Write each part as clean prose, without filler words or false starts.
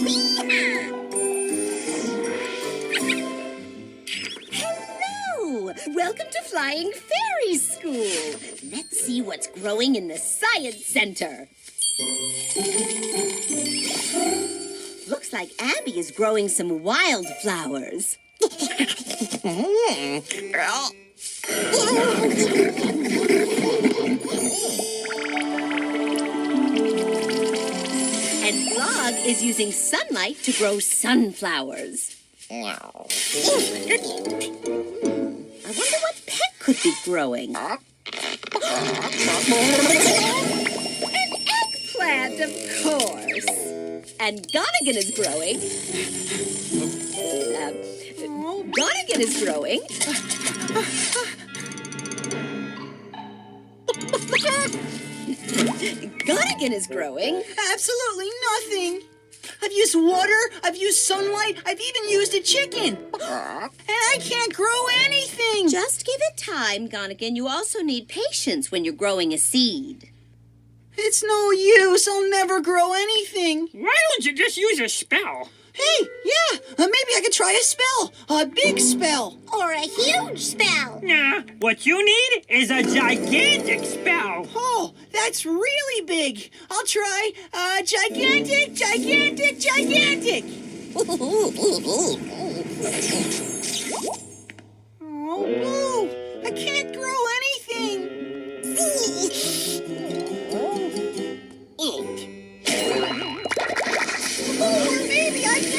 Hello! Welcome to Flying Fairy School. Let's see what's growing in the Science Center. Looks like Abby is growing some wildflowers. And Blog is using sunlight to grow sunflowers. I wonder what Peck could be growing. An eggplant, of course. And Gonigan is growing. Gonigan is growing. Gonigan is growing. Absolutely nothing. I've used water, I've used sunlight, I've even used a chicken. And I can't grow anything. Just give it time, Gonigan. You also need patience when you're growing a seed. It's no use. I'll never grow anything. Why don't you just use a spell? Hey, yeah, maybe I could try a spell. A big spell. Or a huge spell. Nah, what you need is a gigantic spell. Oh, that's really big. I'll try gigantic, gigantic, gigantic. Oh, no, I can't grow anything. Or maybe I can.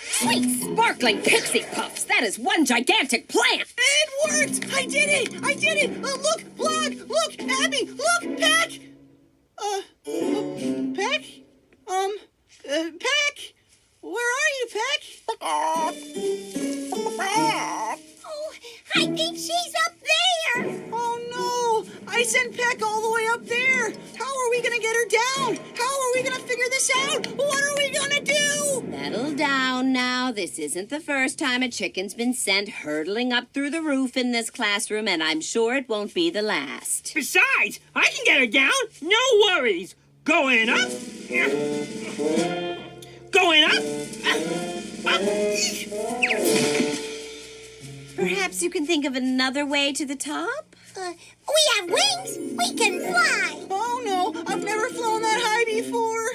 Sweet, sparkling pixie puffs. That is one gigantic plant. It worked! I did it! I did it! Look, Blog! Look, Abby! Look, Peck! Peck? Peck? Where are you, Peck? Oh, I think she's up there. Oh, no! I sent Peck all the way up there! How are we gonna get her down? How are we gonna figure this out? What are we gonna do? Settle down now. This isn't the first time a chicken's been sent hurtling up through the roof in this classroom, and I'm sure it won't be the last. Besides, I can get her down. No worries. Going up. Going up. Up. Perhaps you can think of another way to the top? We have wings. We can fly. Oh, no! I've never flown that high before!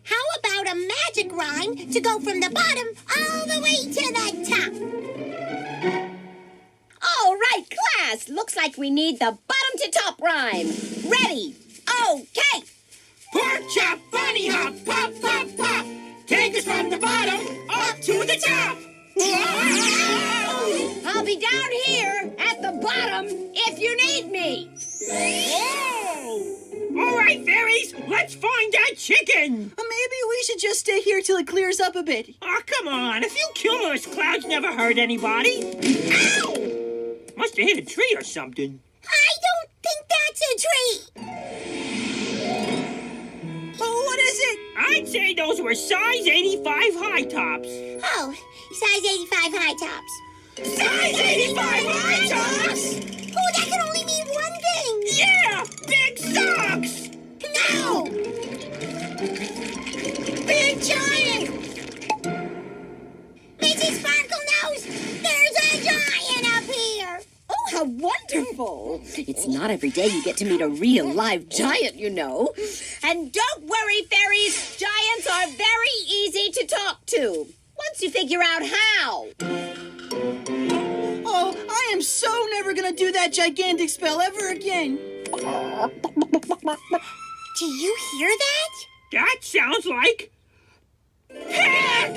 How about a magic rhyme to go from the bottom all the way to the top? All right, class. Looks like we need the bottom to top rhyme. Ready? Okay. Pork chop, bunny hop, pop, pop, pop. Take us from the bottom up to the top. I'll be down here at the bottom if you need me. Whoa! All right, fairies, let's find that chicken. Maybe we should just stay here till it clears up a bit. Oh, come on. A few cumulus clouds never hurt anybody. Ow! Must have hit a tree or something. I don't think that's a tree. Oh, what is it? I'd say those were size 85 high tops. Oh, size 85 high tops. Size 85 high tops? Oh, that can only mean one thing. Yeah, big socks. No. Big giant! Mrs. Sparklenose, there's a giant up here. Oh, how wonderful. It's not every day you get to meet a real live giant, you know. And don't worry, fairies. Giants are very easy to talk to. Once you figure out how. Oh, I am so never gonna do that gigantic spell ever again. Do you hear that? That sounds like Peck!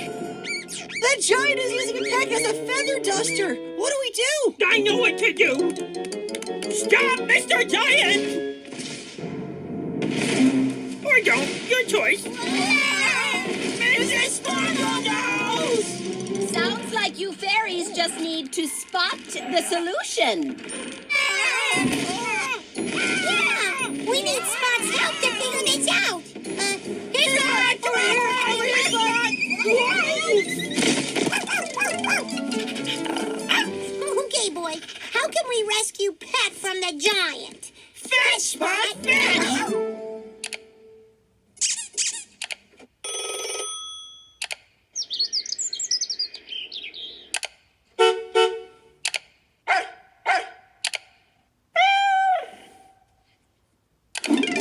That giant is using Peck as a feather duster. What do we do? I know what to do. Stop, Mr. Giant! Or don't, your choice. Mrs. Sparklenose! Sounds like you fairies just need to spot the solution. Yeah, we need Spot's help to figure this out. Here's Spot!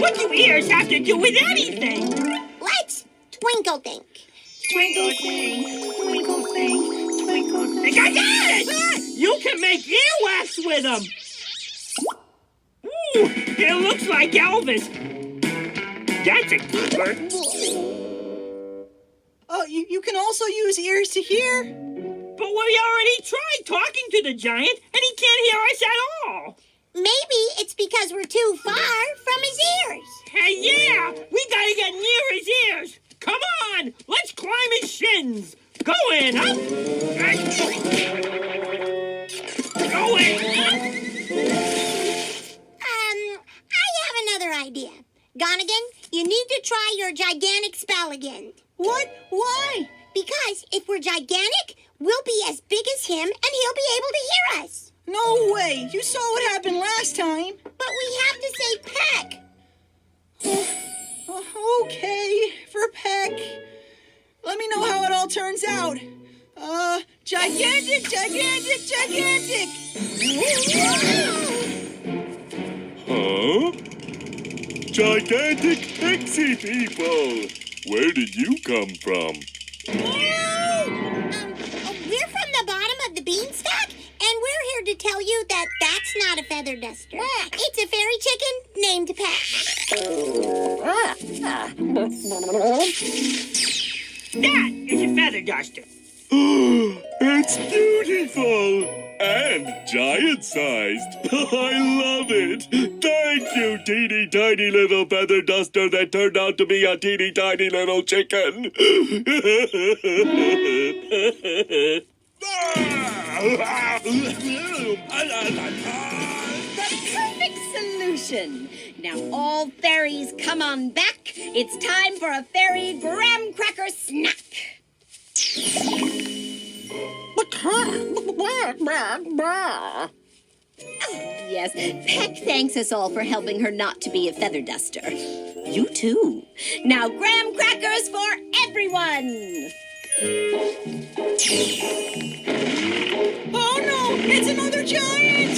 What do ears have to do with anything? Let's twinkle think. Twinkle thing, twinkle thing, twinkle thing. I got it! You can make earwax with them. Ooh, it looks like Elvis. That's a keeper. Oh, you can also use ears to hear? But we already tried talking to the giant, and he can't hear us at all. Maybe it's because we're too far from his ears. Hey, yeah! We gotta get near his ears! Come on! Let's climb his shins! Going up! Going up! I have another idea. Gonigan, you need to try your gigantic spell again. What? Why? Because if we're gigantic, we'll be as big as him and he'll be able to hear us. No way. You saw what happened last time. But we have to say peck. Okay, for Peck. Let me know how it all turns out. Gigantic, gigantic, gigantic! Huh? Gigantic pixie people! Where did you come from? We're from the bottom of the beanstalk, and we're here to tell you that that's not a feather duster. It's a fairy chicken named Peck. That is a feather duster. It's beautiful! And giant-sized! I love it! Thank you, teeny tiny little feather duster that turned out to be a teeny tiny little chicken! The perfect solution. Now all fairies come on back. It's time for a fairy graham cracker snack. Yes, Peck thanks us all for helping her not to be a feather duster. You too. Now graham crackers for everyone. Oh no! It's another giant!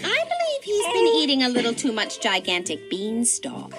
I believe he's been eating a little too much gigantic beanstalk.